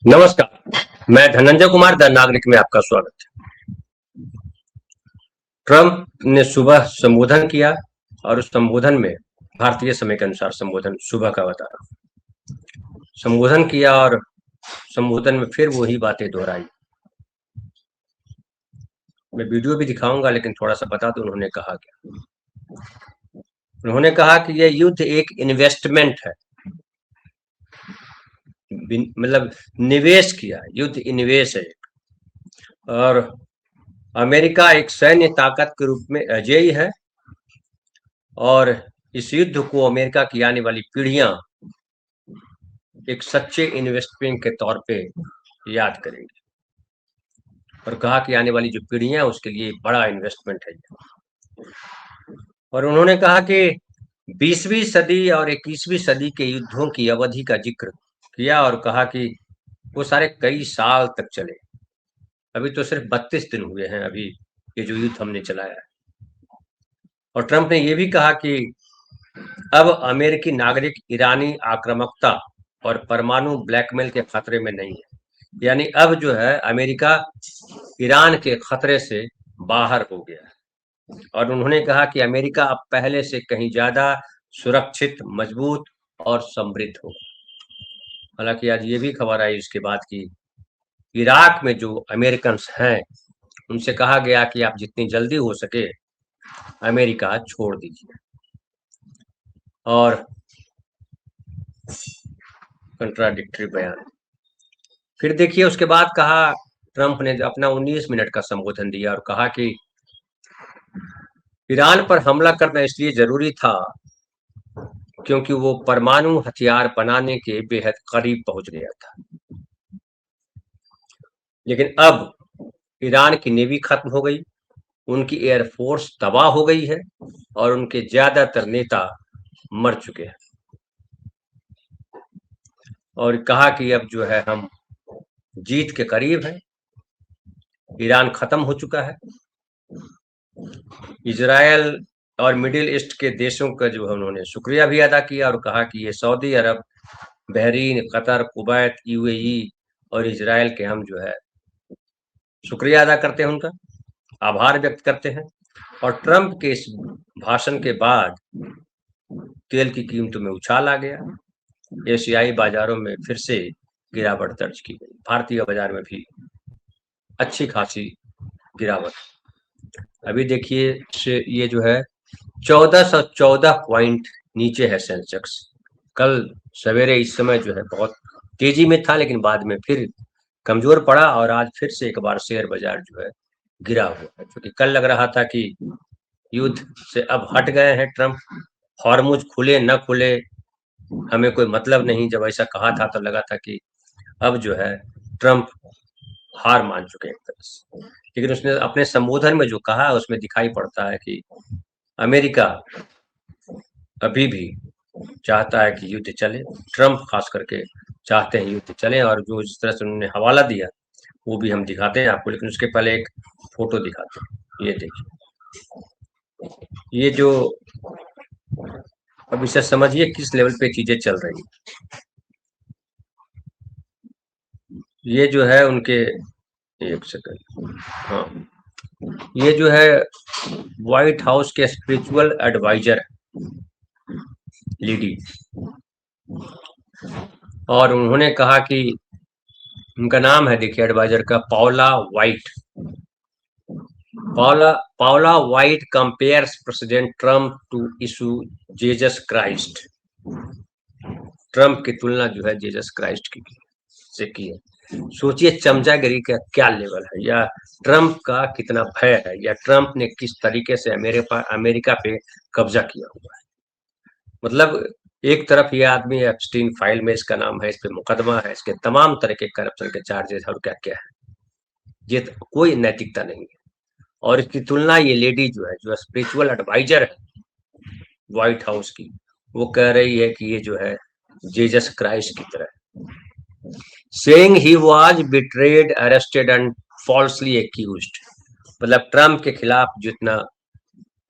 नमस्कार। मैं धनंजय कुमार द नागरिक में आपका स्वागत है। ट्रंप ने सुबह संबोधन किया और उस संबोधन में भारतीय समय के अनुसार संबोधन सुबह का बता रहा हूं। संबोधन किया और संबोधन में फिर वही बातें दोहराई। मैं वीडियो भी दिखाऊंगा लेकिन थोड़ा सा बता दूं उन्होंने कहा क्या। उन्होंने कहा कि यह युद्ध एक इन्वेस्टमेंट है, मतलब निवेश किया, युद्ध निवेश है। और अमेरिका एक सैन्य ताकत के रूप में अजेय है और इस युद्ध को अमेरिका की आने वाली पीढ़ियां एक सच्चे इन्वेस्टमेंट के तौर पे याद करेंगी। और कहा कि आने वाली जो पीढ़ियां उसके लिए बड़ा इन्वेस्टमेंट है। और उन्होंने कहा कि 20वीं सदी और 21वीं सदी के युद्धों की अवधि का जिक्र किया और कहा कि वो सारे कई साल तक चले। अभी तो सिर्फ 32 दिन हुए हैं अभी ये जो युद्ध हमने चलाया है। और ट्रंप ने ये भी कहा कि अब अमेरिकी नागरिक ईरानी आक्रामकता और परमाणु ब्लैकमेल के खतरे में नहीं है। यानी अब जो है अमेरिका ईरान के खतरे से बाहर हो गया है। और उन्होंने कहा कि अमेरिका अब पहले से कहीं ज्यादा सुरक्षित, मजबूत और समृद्ध हो। हालांकि आज ये भी खबर आई इसके बाद कि इराक में जो अमेरिकन हैं उनसे कहा गया कि आप जितनी जल्दी हो सके अमेरिका छोड़ दीजिए। और कंट्राडिक्टरी बयान। फिर देखिए उसके बाद कहा, ट्रंप ने अपना 19 मिनट का संबोधन दिया और कहा कि ईरान पर हमला करना इसलिए जरूरी था क्योंकि वो परमाणु हथियार बनाने के बेहद करीब पहुंच गया था। लेकिन अब ईरान की नेवी खत्म हो गई, उनकी एयरफोर्स तबाह हो गई है और उनके ज्यादातर नेता मर चुके हैं। और कहा कि अब जो है हम जीत के करीब हैं, ईरान खत्म हो चुका है। इजराइल और मिडिल ईस्ट के देशों का जो है उन्होंने शुक्रिया भी अदा किया और कहा कि ये सऊदी अरब, बहरीन, कतर, कुवैत, यूएई और इजराइल के हम जो है शुक्रिया अदा करते हैं, उनका आभार व्यक्त करते हैं। और ट्रंप के इस भाषण के बाद तेल की कीमतों में उछाल आ गया। एशियाई बाजारों में फिर से गिरावट दर्ज की गई। भारतीय बाजार में भी अच्छी खासी गिरावट। अभी देखिए ये जो है 1414 पॉइंट नीचे है सेंसेक्स। कल सवेरे इस समय जो है बहुत तेजी में था लेकिन बाद में फिर कमजोर पड़ा और आज फिर से एक बार शेयर बाजार जो है गिरा हुआ है, क्योंकि कल लग रहा था कि युद्ध से अब हट गए हैं ट्रंप, हॉर्मुज खुले न खुले हमें कोई मतलब नहीं। जब ऐसा कहा था तो लगा था कि अब जो है ट्रंप हार मान चुके हैं एक तरह से। लेकिन उसने अपने संबोधन में जो कहा उसमें दिखाई पड़ता है कि अमेरिका अभी भी चाहता है कि युद्ध चले। ट्रंप खास करके चाहते हैं युद्ध चले और जो जिस तरह से उन्होंने हवाला दिया वो भी हम दिखाते हैं आपको। लेकिन उसके पहले एक फोटो दिखाते हैं। ये देखिए, ये जो अब इसे समझिए किस लेवल पे चीजें चल रही है। ये जो है उनके, एक सेकंड, हाँ, ये जो है व्हाइट हाउस के स्पिरिचुअल एडवाइजर लीडी, और उन्होंने कहा कि उनका नाम है, देखिए एडवाइजर का, Paula White. Paula White compares President Trump to इशू जीसस क्राइस्ट। ट्रंप की तुलना जो है जीसस क्राइस्ट की से की है। सोचिए चमचागिरी का क्या लेवल है, या ट्रंप का कितना भय है, या ट्रंप ने किस तरीके से अमेरिका पे कब्जा किया हुआ है। मतलब एक तरफ ये आदमी एप्स्टीन फाइल में इसका नाम है, इस पे मुकदमा है, इसके तमाम तरह के करप्शन के चार्जेस और क्या क्या है। ये तो कोई नैतिकता नहीं है। और इसकी तुलना ये लेडी जो है, जो स्पिरिचुअल एडवाइजर है व्हाइट हाउस की, वो कह रही है कि ये जो है जीसस क्राइस्ट की तरह, saying he was betrayed, arrested and falsely accused. मतलब ट्रंप के खिलाफ जितना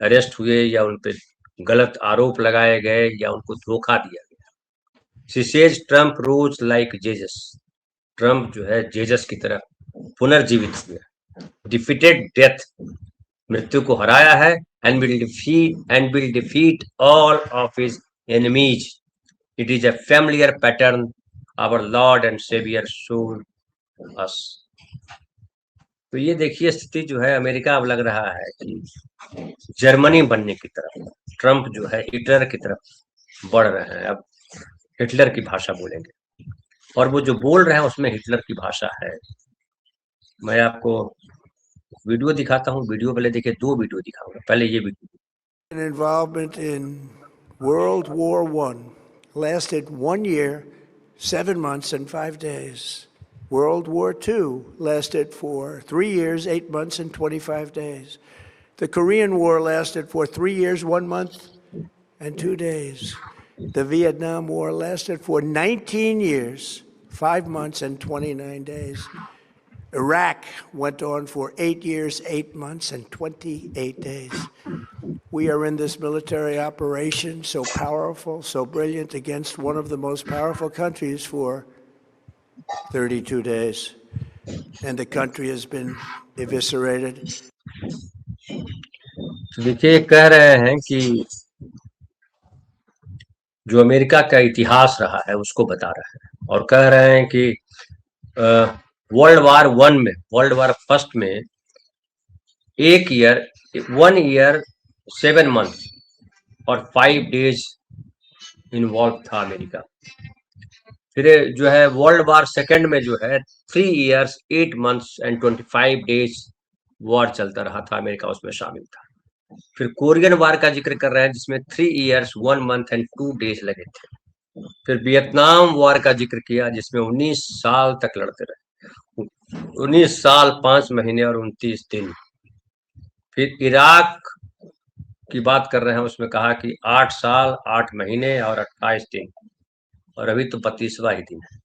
अरेस्ट हुए या उन पे गलत आरोप लगाए गए या उनको धोखा दिया गया। She says Trump rules like Jesus. Trump जो है जेजस की तरह पुनर्जीवित हुए, डिफीटेड डेथ, मृत्यु को हराया है, and will defeat all of his enemies. It is a familiar pattern our lord and saviour showed us. तो ये देखिए स्थिति जो है अमेरिका अब लग रहा है कि जर्मनी बनने की तरफ, ट्रम्प जो है हिटलर की तरफ बढ़ रहे हैं। अब हिटलर की भाषा बोलेंगे और वो जो बोल रहे हैं उसमें हिटलर की भाषा है। मैं आपको वीडियो दिखाता हूँ, वीडियो पहले देखिए, 2 वीडियो दिखाऊंगा, पहले ये video. Involvement in World War I lasted 1 year, 7 months, and 5 days. World War II lasted for 3 years, 8 months, and 25 days. The Korean War lasted for 3 years, 1 month, and 2 days. The Vietnam War lasted for 19 years, 5 months, and 29 days. Iraq went on for 8 years, 8 months, and 28 days. We are in this military operation, so powerful, so brilliant, against one of the most powerful countries for 32 days. And the country has been eviscerated. देखिए कह रहे हैं कि जो America का इतिहास रहा है उसको बता रहे हैं और कह रहे हैं कि वर्ल्ड वार 1 में, वर्ल्ड वार फर्स्ट में 1 ईयर, 1 ईयर 7 मंथ और 5 डेज इन्वॉल्व था अमेरिका। फिर जो है वर्ल्ड वार सेकेंड में जो है 3 years 8 months and 25 days war चलता रहा था, अमेरिका उसमें शामिल था। फिर कोरियन वार का जिक्र कर रहे हैं जिसमें 3 इयर्स 1 मंथ एंड 2 डेज लगे थे। फिर वियतनाम वॉर का जिक्र किया जिसमें 19 साल तक लड़ते रहे, 19 साल 5 महीने और 29 दिन। फिर इराक की बात कर रहे हैं, उसमें कहा कि 8 साल 8 महीने और 28 दिन, और अभी तो 32वां ही दिन है।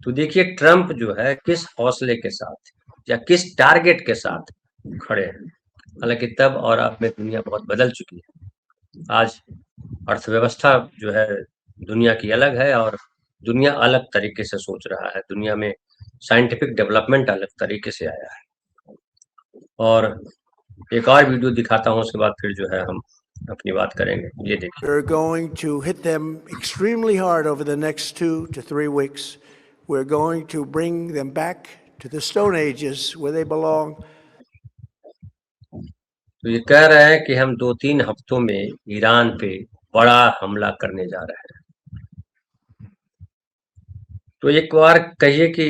तो देखिए ट्रम्प जो है किस हौसले के साथ या किस टारगेट के साथ खड़े हैं। हालांकि तब और अब में दुनिया बहुत बदल चुकी है। आज अर्थव्यवस्था जो है दुनिया की अलग है और दुनिया अलग तरीके से सोच रहा है। दुनिया में साइंटिफिक डेवलपमेंट अलग तरीके से आया है। और एक और वीडियो दिखाता हूँ, उसके बाद फिर जो है हम अपनी बात करेंगे। ये देखिए। We're going to hit them extremely hard over the next 2 to 3 weeks. We're going to bring them back to the Stone Ages where they belong. तो ये कह रहे हैं कि हम 2-3 हफ्तों में ईरान पे बड़ा हमला करने जा रहे हैं। तो एक बार कहिए कि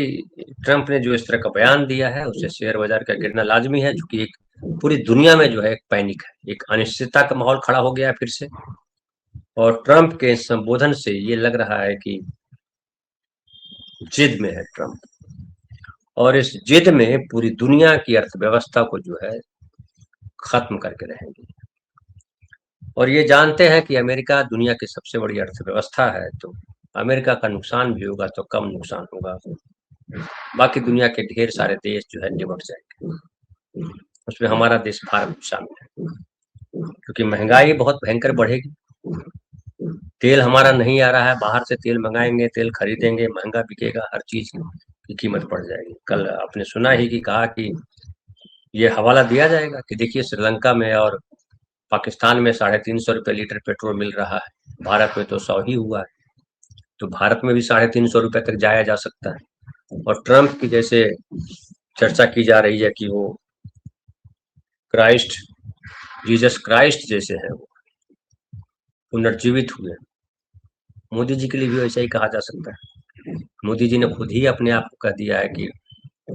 ट्रम्प ने जो इस तरह का बयान दिया है उससे शेयर बाजार का गिरना लाजमी है, क्योंकि एक पूरी दुनिया में जो है एक पैनिक है, एक अनिश्चितता का माहौल खड़ा हो गया है फिर से। और ट्रम्प के संबोधन से ये लग रहा है कि जिद में है ट्रम्प, और इस जिद में पूरी दुनिया की अर्थव्यवस्था को जो है खत्म करके रहेंगे। और ये जानते हैं कि अमेरिका दुनिया की सबसे बड़ी अर्थव्यवस्था है, तो अमेरिका का नुकसान भी होगा तो कम नुकसान होगा, बाकी दुनिया के ढेर सारे देश जो है निपट जाएंगे। उसमें हमारा देश भारत भी शामिल है, क्योंकि महंगाई बहुत भयंकर बढ़ेगी। तेल हमारा नहीं आ रहा है, बाहर से तेल मंगाएंगे, तेल खरीदेंगे, महंगा बिकेगा, हर चीज की कीमत बढ़ जाएगी। कल आपने सुना ही कि कहा कि ये हवाला दिया जाएगा कि देखिए श्रीलंका में और पाकिस्तान में 350 रुपये लीटर पेट्रोल मिल रहा है, भारत में तो 100 ही हुआ है। तो भारत में भी 350 रुपये तक जाया जा सकता है। और ट्रम्प की जैसे चर्चा की जा रही है कि वो क्राइस्ट, जीसस क्राइस्ट जैसे है, वो पुनर्जीवित हुए। मोदी जी के लिए भी ऐसा ही कहा जा सकता है। मोदी जी ने खुद ही अपने आप को कह दिया है कि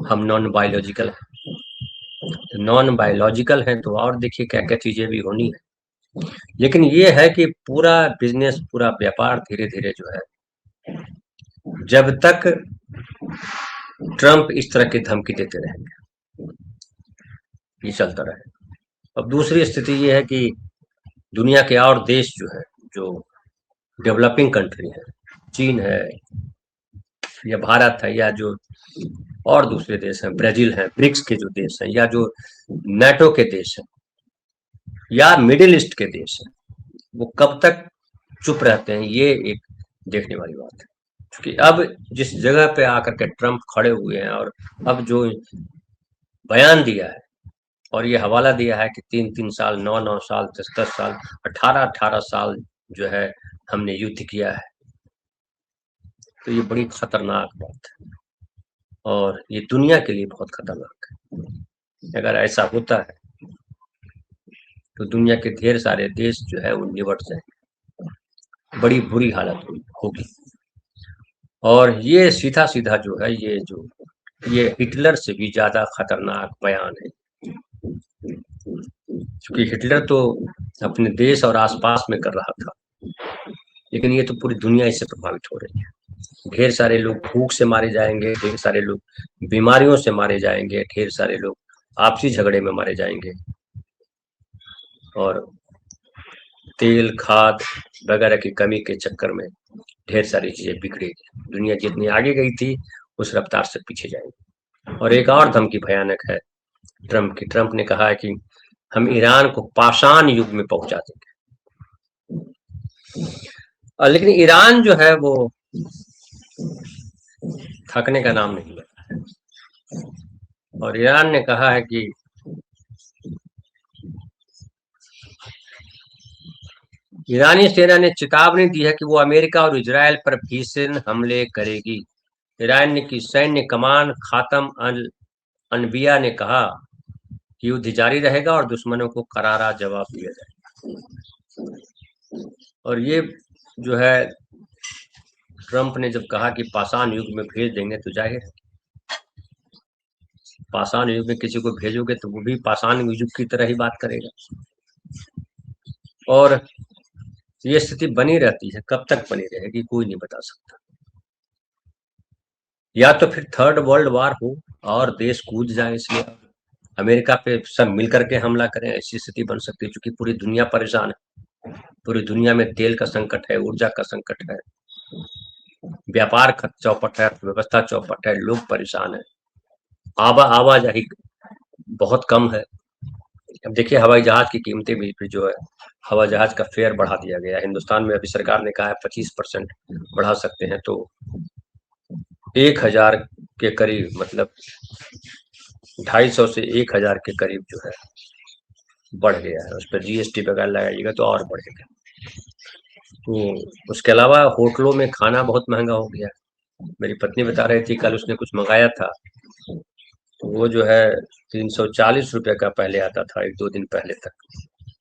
हम नॉन बायोलॉजिकल हैं। तो नॉन बायोलॉजिकल हैं तो और देखिए क्या क्या चीजें भी होनी है। लेकिन ये है कि पूरा बिजनेस, पूरा व्यापार धीरे धीरे जो है, जब तक ट्रम्प इस तरह की धमकी देते रहेंगे, ये चलता रहे। अब दूसरी स्थिति ये है कि दुनिया के और देश जो है, जो डेवलपिंग कंट्री है, चीन है या भारत है या जो और दूसरे देश हैं, ब्राजील है, ब्रिक्स के जो देश हैं, या जो नाटो के देश हैं, या मिडिल ईस्ट के देश हैं, वो कब तक चुप रहते हैं, ये एक देखने वाली बात है। क्योंकि अब जिस जगह पे आकर के ट्रम्प खड़े हुए हैं और अब जो बयान दिया है और ये हवाला दिया है कि 3-3 साल, 9-9 साल, 10-10 साल, 18-18 साल जो है हमने युद्ध किया है, तो ये बड़ी खतरनाक बात है और ये दुनिया के लिए बहुत खतरनाक है। अगर ऐसा होता है तो दुनिया के ढेर सारे देश जो है वो निबट जाएंगे, बड़ी बुरी हालत होगी। और ये सीधा-सीधा जो है ये हिटलर से भी ज़्यादा खतरनाक बयान है। क्योंकि हिटलर तो अपने देश और आस-पास में कर रहा था, लेकिन ये तो पूरी दुनिया इससे प्रभावित हो रही है। ढेर सारे लोग भूख से मारे जाएँगे, ढेर सारे लोग बीमारियों से मारे जाएँगे, ढेर सारे लोग आपसी झगड़े में मारे जाएँगे और तेल, खाद वगैरह की कमी के चक्कर में ढेर सारी चीज़ें बिगड़ेगी। दुनिया जितनी आगे गई थी, उस रफ्तार से पीछे जाएगी। और एक और धमकी भयानक है ट्रम्प की। ट्रम्प ने कहा है कि हम ईरान को पाषाण युग में पहुंचा देंगे। लेकिन ईरान जो है वो थकने का नाम नहीं लेता है और ईरान ने कहा है कि ईरानी सेना ने चेतावनी दी है कि वो अमेरिका और इजरायल पर भीषण हमले करेगी। ईरान की सैन्य कमान खातम अल अनबिया ने कहा कि युद्ध जारी रहेगा और दुश्मनों को करारा जवाब दिया जाएगा। और ये जो है ट्रम्प ने जब कहा कि पाषाण युग में भेज देंगे, तो जाहिर है पाषाण युग में किसी को भेजोगे तो वो भी पाषाण युग की तरह ही बात करेगा और ये स्थिति बनी रहती है। कब तक बनी रहेगी कोई नहीं बता सकता। या तो फिर थर्ड वर्ल्ड वार हो और देश कूद जाए, इसलिए अमेरिका पे सब मिलकर के हमला करें, ऐसी स्थिति बन सकती है। क्योंकि पूरी दुनिया परेशान है, पूरी दुनिया में तेल का संकट है, ऊर्जा का संकट है, व्यापार चौपट है, अर्थव्यवस्था चौपट है, लोग परेशान है, आवाजाही बहुत कम है। अब देखिए हवाई जहाज की कीमतें भी जो है, हवाई जहाज का फेयर बढ़ा दिया गया है। हिंदुस्तान में अभी सरकार ने कहा है 25% बढ़ा सकते हैं, तो 1000 के करीब, मतलब 250 से 1000 के करीब जो है बढ़ गया है। उस पर जीएसटी वगैरह लगाइएगा तो और बढ़ेगा। तो उसके अलावा होटलों में खाना बहुत महंगा हो गया। मेरी पत्नी बता रही थी, कल उसने कुछ मंगाया था, तो वो जो है 340 रुपये का पहले आता था, 1-2 दिन पहले तक,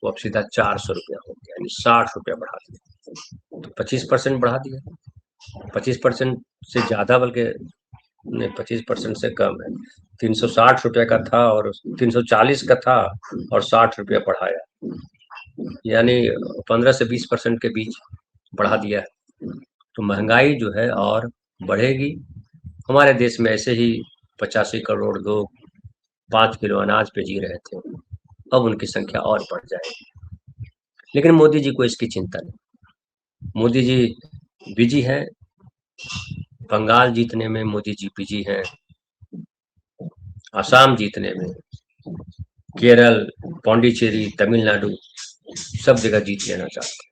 वो अब सीधा 400 रुपया हो गया, यानी 60 रुपया बढ़ा दिया। तो 25% बढ़ा दिया, 25% से ज़्यादा, बल्कि नहीं, 25% से कम है। 360 रुपये का था और 340 का था और 60 रुपया बढ़ाया, यानी 15 से 20% के बीच बढ़ा दिया है। तो महंगाई जो है और बढ़ेगी। हमारे देश में ऐसे ही 85 करोड़ लोग 5 किलो अनाज पे जी रहे थे, अब उनकी संख्या और बढ़ जाएगी। लेकिन मोदी जी को इसकी चिंता नहीं। मोदी जी बिजी हैं, बंगाल जीतने में मोदी जी बिजी हैं, असम जीतने में, केरल, पौंडीचेरी, तमिलनाडु, सब जगह जीत लेना चाहते हैं।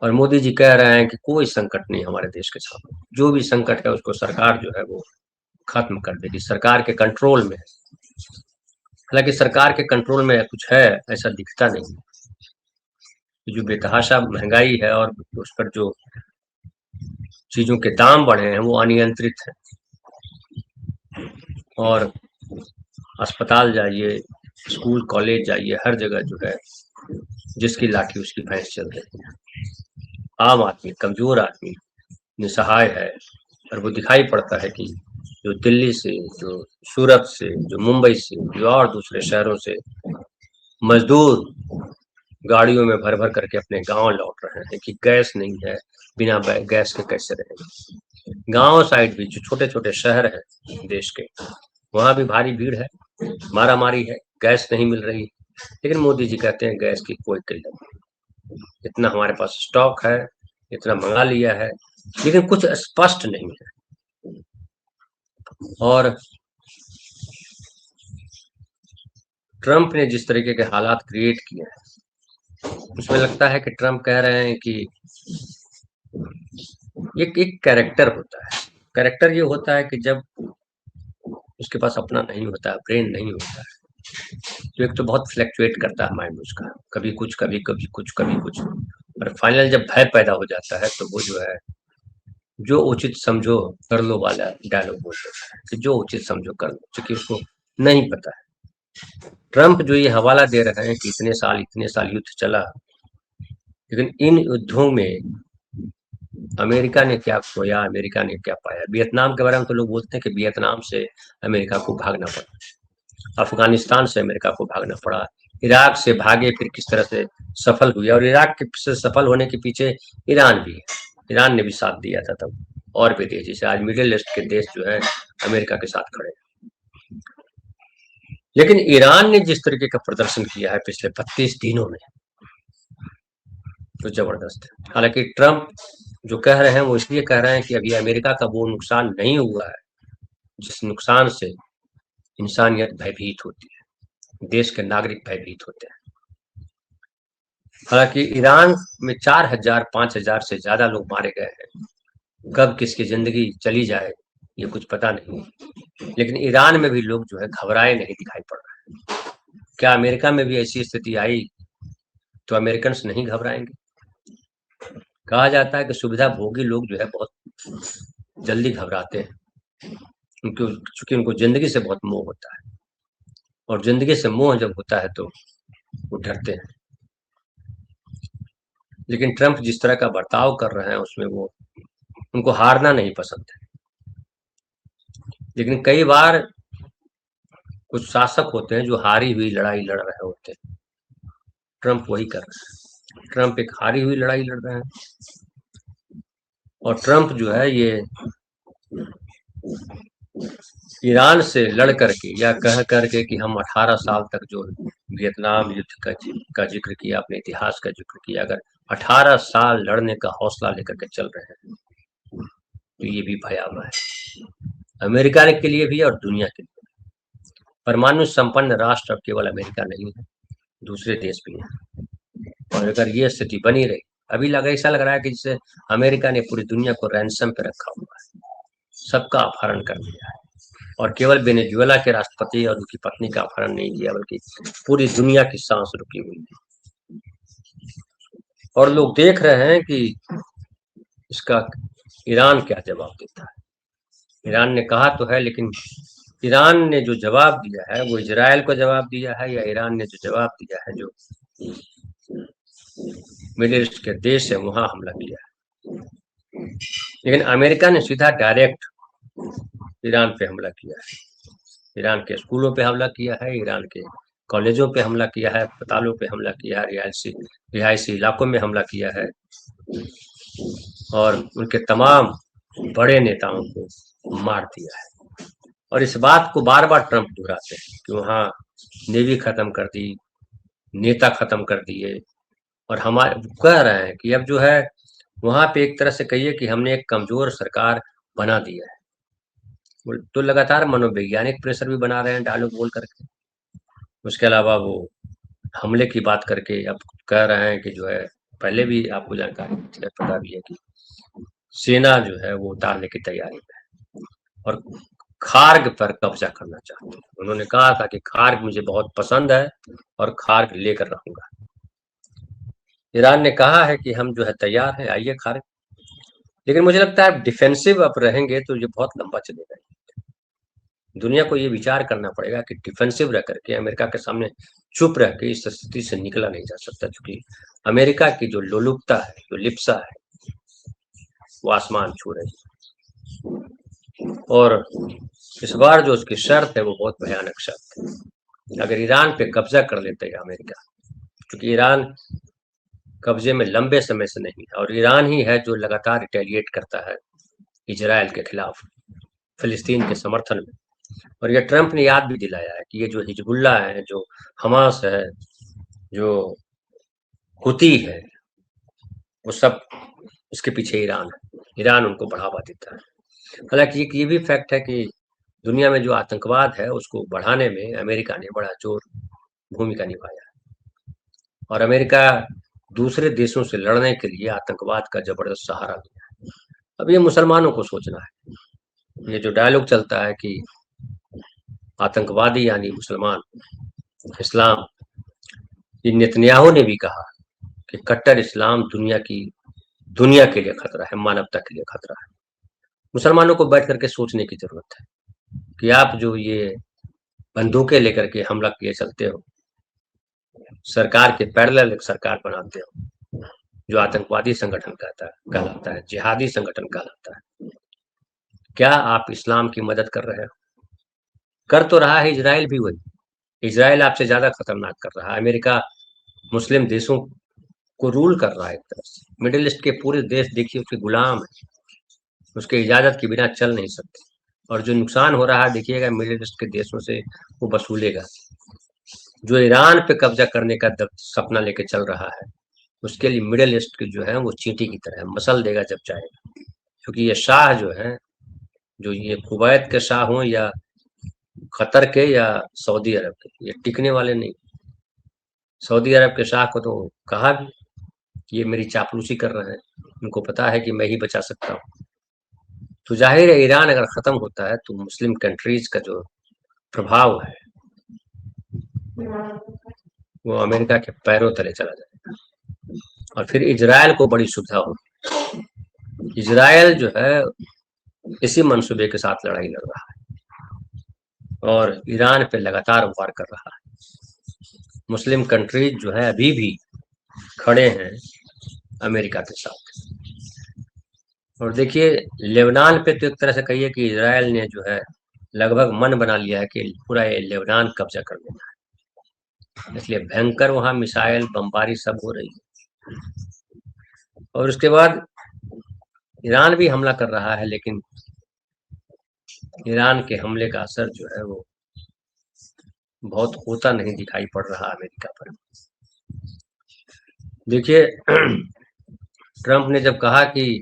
और मोदी जी कह रहे हैं कि कोई संकट नहीं हमारे देश के सामने, जो भी संकट है उसको सरकार जो है वो खत्म कर देगी, सरकार के कंट्रोल में है। हालांकि सरकार के कंट्रोल में कुछ है ऐसा दिखता नहीं। जो बेतहाशा महंगाई है और उस पर जो चीजों के दाम बढ़े हैं वो अनियंत्रित है। और अस्पताल जाइए, स्कूल कॉलेज जाइए, हर जगह जो है जिसकी लाठी उसकी भैंस चल रही है। आम आदमी, कमजोर आदमी निसहाय है। और वो दिखाई पड़ता है कि जो दिल्ली से, जो सूरत से, जो मुंबई से, जो और दूसरे शहरों से मजदूर गाड़ियों में भर भर करके अपने गांव लौट रहे हैं कि गैस नहीं है, बिना गैस के कैसे रहेंगे। गांव साइड भी जो छोटे छोटे शहर हैं देश के, वहां भी भारी भीड़ है, मारा मारी है, गैस नहीं मिल रही। लेकिन मोदी जी कहते हैं गैस की कोई किल्लत नहीं, इतना हमारे पास स्टॉक है, इतना मंगा लिया है, लेकिन कुछ स्पष्ट नहीं है। और ट्रम्प ने जिस तरीके के हालात क्रिएट किए हैं, उसमें लगता है कि ट्रम्प कह रहे हैं कि एक एक कैरेक्टर होता है। कैरेक्टर ये होता है कि जब उसके पास अपना नहीं होता है, ब्रेन नहीं होता है, तो एक तो बहुत फ्लैक्चुएट करता है माइंड उसका, कभी कुछ, कभी कुछ, कभी कुछ, और फाइनल जब भय पैदा हो जाता है तो वो जो है, जो उचित समझो कर लो वाला डायलॉग बोल देता है कि जो उचित समझो कर लो, क्योंकि उसको नहीं पता है। ट्रंप जो ये हवाला दे रहे हैं कि इतने साल युद्ध चला, लेकिन इन युद्धों में अमेरिका ने क्या खोया, अमेरिका ने क्या पाया। वियतनाम के बारे में तो लोग बोलते हैं कि वियतनाम से अमेरिका को भागना पड़ा, अफगानिस्तान से अमेरिका को भागना पड़ा, इराक से भागे फिर किस तरह से सफल हुए, और इराक के से सफल होने के पीछे ईरान भी है। ईरान ने भी साथ दिया था तब, और भी देश, जैसे आज मिडिल ईस्ट के देश जो है अमेरिका के साथ खड़े हैं। लेकिन ईरान ने जिस तरीके का प्रदर्शन किया है पिछले 32 दिनों में, तो जबरदस्त है। हालांकि ट्रंप जो कह रहे हैं वो इसलिए कह रहे हैं कि अभी अमेरिका का वो नुकसान नहीं हुआ है जिस नुकसान से इंसानियत भयभीत होती है, देश के नागरिक भयभीत होते हैं। हालांकि ईरान में 4,000 5,000 से ज्यादा लोग मारे गए हैं, कब किसकी जिंदगी चली जाए ये कुछ पता नहीं, लेकिन ईरान में भी लोग जो है घबराए नहीं दिखाई पड़ रहे हैं। क्या अमेरिका में भी ऐसी स्थिति आई तो अमेरिकन नहीं घबराएंगे? कहा जाता है कि सुविधा भोगी लोग जो है बहुत जल्दी घबराते हैं, क्योंकि उनको जिंदगी से बहुत मोह होता है, और जिंदगी से मोह जब होता है तो वो डरते हैं। लेकिन ट्रंप जिस तरह का बर्ताव कर रहे हैं उसमें वो, उनको हारना नहीं पसंद है। लेकिन कई बार कुछ शासक होते हैं जो हारी हुई लड़ाई लड़ रहे होते हैं, ट्रंप वही कर रहे हैं। ट्रंप एक हारी हुई लड़ाई लड़ रहे हैं, और ट्रंप जो है ये ईरान से लड़ करके या कह करके कि हम 18 साल तक जो वियतनाम युद्ध का जिक्र किया, अपने इतिहास का जिक्र किया, अगर 18 साल लड़ने का हौसला लेकर के चल रहे हैं तो ये भी भयावह है, अमेरिका के लिए भी और दुनिया के लिए। परमाणु संपन्न राष्ट्र अब केवल अमेरिका नहीं है, दूसरे देश भी हैं, और अगर ये स्थिति बनी रही, अभी ऐसा लग रहा है कि जैसे अमेरिका ने पूरी दुनिया को रैंसम पे रखा हुआ है, सबका अपहरण कर लिया है, और केवल वेनेजुएला के राष्ट्रपति और उनकी पत्नी का अपहरण नहीं किया, बल्कि पूरी दुनिया की सांस रुकी हुई है। और लोग देख रहे हैं कि इसका ईरान क्या जवाब देता है। ईरान ने कहा तो है, लेकिन ईरान ने जो जवाब दिया है वो इजराइल को जवाब दिया है, या ईरान ने जो जवाब दिया है जो मिडिल ईस्ट के देश है वहां हमला किया है। लेकिन अमेरिका ने सीधा डायरेक्ट ईरान पे हमला किया है, ईरान के स्कूलों पे हमला किया है, ईरान के कॉलेजों पे हमला किया है, अस्पतालों पे हमला किया है, रिहायशी इलाकों में हमला किया है, और उनके तमाम बड़े नेताओं को मार दिया है। और इस बात को बार बार ट्रंप दोहराते हैं कि वहाँ नेवी खत्म कर दी, नेता खत्म कर दिए, और हमारे कह रहे हैं कि अब जो है वहां पे एक तरह से कहिए कि हमने एक कमजोर सरकार बना दिया है। तो लगातार मनोवैज्ञानिक प्रेशर भी बना रहे हैं डायलॉग बोल करके। उसके अलावा वो हमले की बात करके अब कह रहे हैं कि जो है, पहले भी आपको जानकारी है, पता भी है कि सेना जो है वो उतारने की तैयारी में है, और खार्ग पर कब्जा करना चाहते हैं। उन्होंने कहा था कि खार्ग मुझे बहुत पसंद है और खार्ग लेकर रहूंगा। ईरान ने कहा है कि हम जो है तैयार हैं, आइए खार्ग। लेकिन मुझे लगता है डिफेंसिव अब रहेंगे तो ये बहुत लंबा चलेगा। दुनिया को ये विचार करना पड़ेगा कि डिफेंसिव रह करके अमेरिका के सामने चुप रह के इस स्थिति से निकला नहीं जा सकता, क्योंकि अमेरिका की जो लोलुपता है, जो लिप्सा है, वो आसमान छू रही है। और इस बार जो उसकी शर्त है वो बहुत भयानक शर्त है। अगर ईरान पे कब्जा कर लेते हैं अमेरिका, क्योंकि ईरान कब्जे में लंबे समय से नहीं है, और ईरान ही है जो लगातार रिटेलिएट करता है इजराइल के खिलाफ, फिलिस्तीन के समर्थन में। और ये ट्रंप ने याद भी दिलाया है कि ये जो हिजबुल्ला है, जो हमास है, जो हुती है, वो सब इसके पीछे ईरान है, ईरान उनको बढ़ावा देता है। हालांकि एक ये भी फैक्ट है कि दुनिया में जो आतंकवाद है उसको बढ़ाने में अमेरिका ने बड़ा जोर भूमिका निभाया है, और अमेरिका दूसरे देशों से लड़ने के लिए आतंकवाद का जबरदस्त सहारा लिया है। अब ये मुसलमानों को सोचना है। ये जो डायलॉग चलता है कि आतंकवादी यानी मुसलमान, इस्लाम, ये नेतन्याहू ने भी कहा कि कट्टर इस्लाम दुनिया के लिए खतरा है, मानवता के लिए खतरा है। मुसलमानों को बैठ करके सोचने की जरूरत है कि आप जो ये बंदूकें लेकर के हमला किए चलते हो, सरकार के पैरेलल एक सरकार बनाते हो जो आतंकवादी संगठन कहलाता है, जिहादी संगठन कहलाता है। क्या आप इस्लाम की मदद कर रहे हो? कर तो रहा है इजराइल भी वही। इजराइल आपसे ज्यादा खतरनाक कर रहा है। अमेरिका मुस्लिम देशों को रूल कर रहा है एक तरह से। मिडिल ईस्ट के पूरे देश देखिए उसके गुलाम है, उसके इजाजत के बिना चल नहीं सकते। और जो नुकसान हो रहा है देखिएगा मिडिल ईस्ट के देशों से वो वसूलेगा। जो ईरान पे कब्जा करने का सपना लेके चल रहा है, उसके लिए मिडिल ईस्ट के जो है वो चींटी की तरह मसल देगा जब चाहेगा। क्योंकि ये शाह जो है, जो ये कुवैत के शाह हों या कतर के या सऊदी अरब के, ये टिकने वाले नहीं। सऊदी अरब के शाह को तो कहा भी कि ये मेरी चापलूसी कर रहे हैं, उनको पता है कि मैं ही बचा सकता हूँ। तो जाहिर है ईरान अगर खत्म होता है तो मुस्लिम कंट्रीज का जो प्रभाव है वो अमेरिका के पैरों तले चला जाएगा। और फिर इजराइल को बड़ी सुविधा होगी। इजराइल जो है इसी मंसूबे के साथ लड़ाई लड़ रहा है और ईरान पे लगातार वार कर रहा है। मुस्लिम कंट्रीज जो है अभी भी खड़े हैं अमेरिका के साथ। और देखिए लेबनान पे तो एक तरह से कहिए कि इजराइल ने जो है लगभग मन बना लिया है कि पूरा ये लेबनान कब्जा कर लेना है। इसलिए भयंकर वहां मिसाइल बमबारी सब हो रही है। और उसके बाद ईरान भी हमला कर रहा है, लेकिन ईरान के हमले का असर जो है वो बहुत होता नहीं दिखाई पड़ रहा अमेरिका पर। देखिए ट्रंप ने जब कहा कि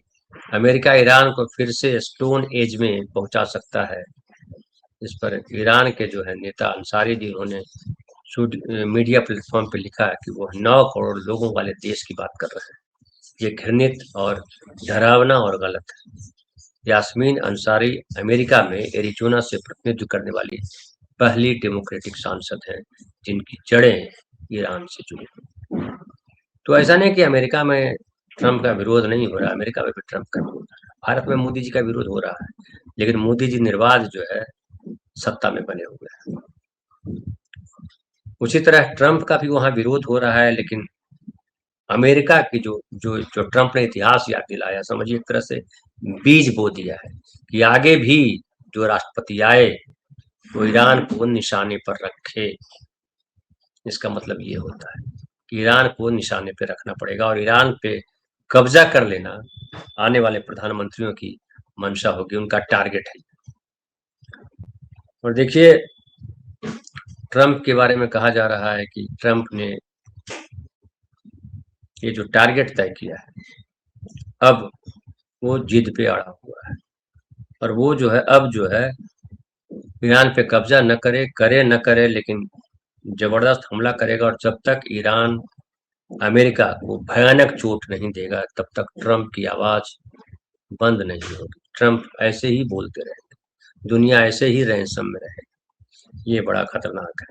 अमेरिका ईरान को फिर से स्टोन एज में पहुंचा सकता है, इस पर ईरान के जो है नेता अंसारी जी, उन्होंने मीडिया प्लेटफॉर्म पे लिखा है कि वो 9 करोड़ लोगों वाले देश की बात कर रहे हैं। ये घृणित और डरावना और गलत है। यास्मीन अंसारी अमेरिका में एरिजोना से प्रतिनिधित्व करने वाली पहली डेमोक्रेटिक सांसद हैं जिनकी जड़ें ईरान से जुड़ी। तो ऐसा नहीं कि अमेरिका में ट्रंप का विरोध नहीं हो रहा, अमेरिका में भी ट्रंप का विरोध हो रहा है। भारत में मोदी जी का विरोध हो रहा है, लेकिन मोदी जी निर्बाध जो है सत्ता में बने हुए हैं। उसी तरह ट्रंप का भी वहां विरोध हो रहा है, लेकिन अमेरिका की जो ट्रंप ने इतिहास याद दिलाया, समझिए एक तरह से बीज बो दिया है कि आगे भी जो राष्ट्रपति आए वो ईरान को निशाने पर रखे। इसका मतलब ये होता है कि ईरान को निशाने पे रखना पड़ेगा और ईरान पे कब्जा कर लेना आने वाले प्रधानमंत्रियों की मंशा होगी, उनका टारगेट है। और देखिए ट्रंप के बारे में कहा जा रहा है कि ट्रंप ने ये जो टारगेट तय किया है, अब वो जिद पे अड़ा हुआ है और वो जो है अब जो है ईरान पे कब्जा न करे न करे, लेकिन जबरदस्त हमला करेगा। और जब तक ईरान अमेरिका को भयानक चोट नहीं देगा तब तक ट्रंप की आवाज बंद नहीं होगी। ट्रंप ऐसे ही बोलते रहेंगे, दुनिया ऐसे ही रैंसम में रहेगी। ये बड़ा खतरनाक है।